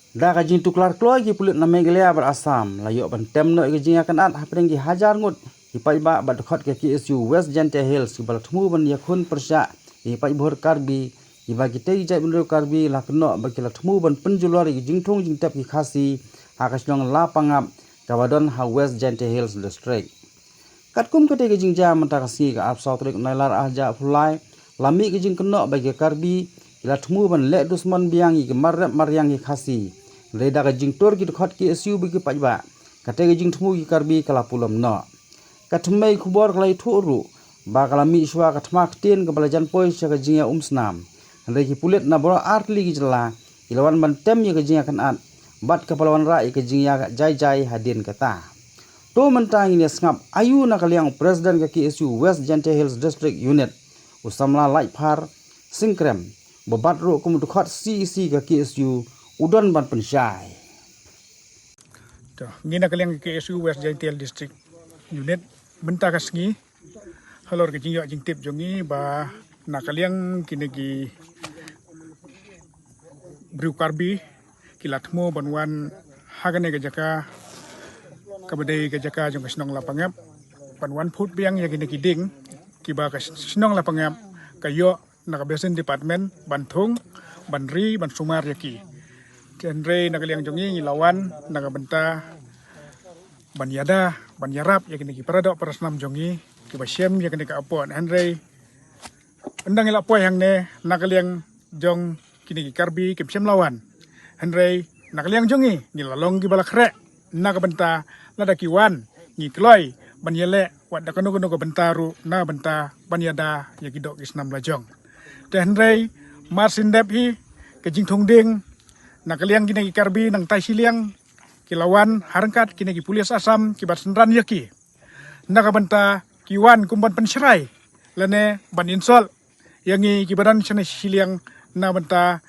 Da ka jing tuklar kloy ki pulit na megelea bar Assam la yo ban temno ke jing akan at hapeng ki hajar ngut ipai ba bad khot ke KSU West Jante Hills ki bal thmu ban yakun persya ipai bhor karbi iba ki tei jai bunro karbi la kno ba ki la thmu ban penjulor ki jing thong jing tap ki khasi akas nong la pangap kawadon ha West Jante Hills district katkum kete ke jing jam ta kasi ka ap sautrik nailar ahja fulai lami ke jing kno ba ki karbi ila thmu ban le dusman biang ki marrap maryang ki khasi Leda ka jing tor ki khot ki SU bi ki pajba kate ka jing thmu ki karbi kala pulam no katmei khubor klai thuru ba kala mi shwa ka thmak tin ka balajan poi sa ka jinga umsnam hande ki pulet na bro artli ki jela ilawan ban tem ya ka jinga kan at bat ka palawan ra ka jinga jai jai hadin kata to mentang ini ngap ayu na kaliang president ka KSU West Jante Hills District Unit usamla lai par singkrem babat ro kum khot CEC ka KSU udon ban pensyai. Ngina kaliang KSU West Jaintial District Unit benta kasngi halor ke jingyo jing tip jongi ba na kaliang kinegi briu karbi kilatmo banwan hagane ke jaka kabadai ke jaka jong kasnong lapangap banwan put biang ya kinegi ding kiba kasnong lapangap kayo nakabesen department bantung banri ban sumar yaki Andre nakaliang jongi lawan nakabenta banyada banyarap ya kini paradok parasnam jongi kibasyem ya kini ka apon Andre endang ila poy hang ne nakaliang jong kini karbi kipsyem lawan Andre nakaliang jongi ni lalong gibalakre nakabenta lada kiwan ni kloy banyele wat dakano kono bentaru na benta banyada ya kidok isnam lajong Andre marsindep hi kejing thongding nakaliang kini karbi nang tai siliang kilawan harangkat kini pulis Asam kibat senran yaki nakabenta kiwan kumban penserai lene ban insol yangi kibaran sana siliang na benta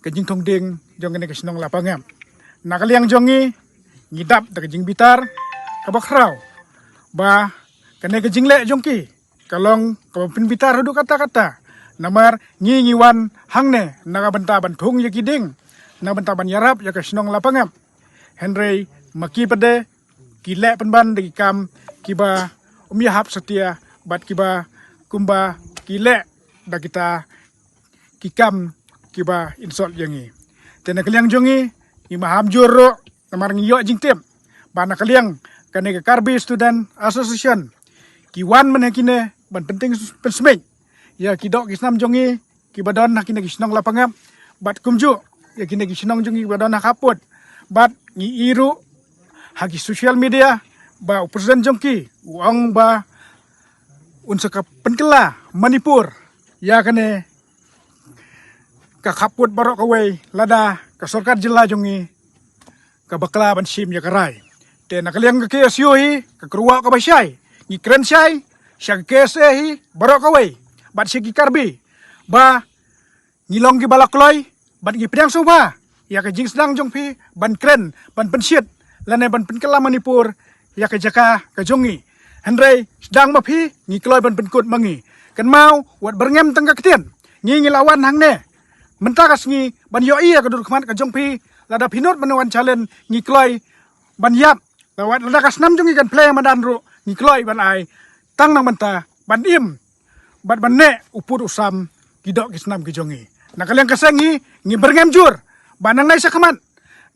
kejing thongding jong kini kesenong lapangam nakaliang jongi ngidap da kejing bitar kabakrau ba kene kejing le jongki kalong kabapin bitar hudu kata-kata namar ngiwan hangne nakabenta bantung yaki ding na bentaban yarap ya kesenong lapangam Henry maki pede kile penban de kam kiba umyahap setia bat kiba kumba kile da kita kikam kiba insol yangi tena kaliang jongi imaham joro namar ngiyo jingtem bana kaliang kane ke karbi student association kiwan menekine ban penting pensmek ya kidok kisnam jongi kibadon nakine kisnong lapangam bat kumju ya kini gisinong jungi badana kaput bat ngi iru hagi social media ba presiden jongki uang ba unsaka penkela Manipur ya kane ka kaput barok kawai lada ka sorkat jela jongi ka bakla ban sim ya karai te nakaliang ka KSU hi ka kruwa ka basyai ngi kren syai sya KSE hi barok kawai bat sigi karbi ba ngilong gi balakloy ban gi priang soba ya ka jing sedang jong pi ban kren ban pensiet lane ban penkela Manipur ya ka jaka ka jongi Henry sedang ma pi ngi kloy ban penkut mangi kan mau wat berngem tengka ketien ngi lawan hang ne mentakas ngi ban yo iya ka dur kman ka jong pi lada pinot menawan challenge ngi kloy ban yap lawat lada kas nam jongi kan play madan ru ngi kloy ban ai tang nang menta ban im ban ne upur usam kidok kisnam ki jongi nakaliang kasengi ngi berngem jur banang nai sakaman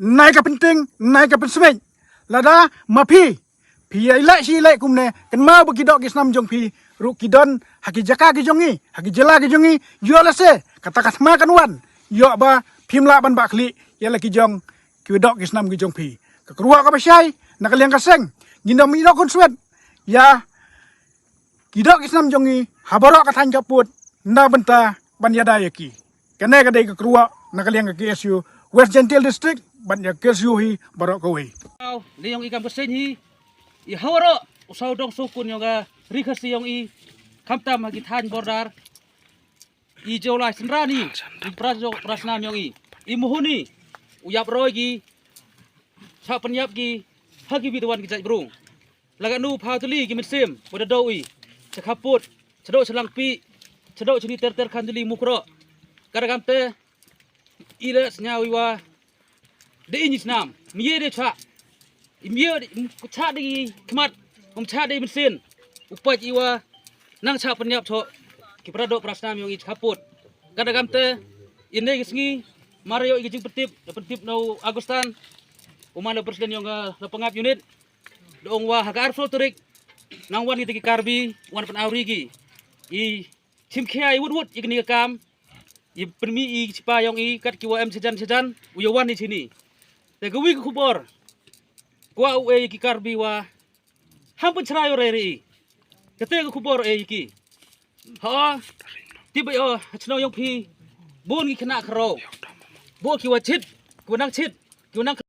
nai ka penting nai ka pensmek lada mapi pi ilai si ilai kumne kan mau bekidok kisnam jong pi ru kidon haki jaka ki jongi haki jela ki jongi yo lase kata katma kan wan yo ba pimla ban bakli ya laki jong kidok kisnam ki jong pi ka kruwa ka basyai nakaliang kaseng ngindom ino konsuet ya kidok kisnam jongi habarok kathan kaput na benta banyada yaki kene kadai ke keruak nakaliang ke KSU West Jaintial District ban ya KSU hi barok kawai ni yong ikan besin hi i hawaro usau dong sukun yong ga rikasi yong i kamtam hagi than bordar i jolai senrani i prasnam yong i muhuni uyap roy gi sa penyap gi hagi biduan gi jai brung laga nu phautuli gi mitsim boda doi sekaput sedok selang pi sedok chini ter khanduli mukro Kadang-kadang ile senyawiwa de ini snam mie de cha mie cha de khmat cha de mesin upat iwa nang cha penyap cho kiprado prasnam yang i kaput kadagam te ini gisngi Mario igijing petip no Agustan umana presiden yang na pangap unit doong wa hagar flotorik nang wan itiki karbi wan pan aurigi I chimkhia I wut igni kam I permi I chipa yang I kat kiwa em sejan uyawan di sini te gawi kubor kwa ue iki karbi wa hampun chrayo reri kete kubor e iki ha tiba yo chno yang pi bon gi khna khro bo kiwa chit kiwa nang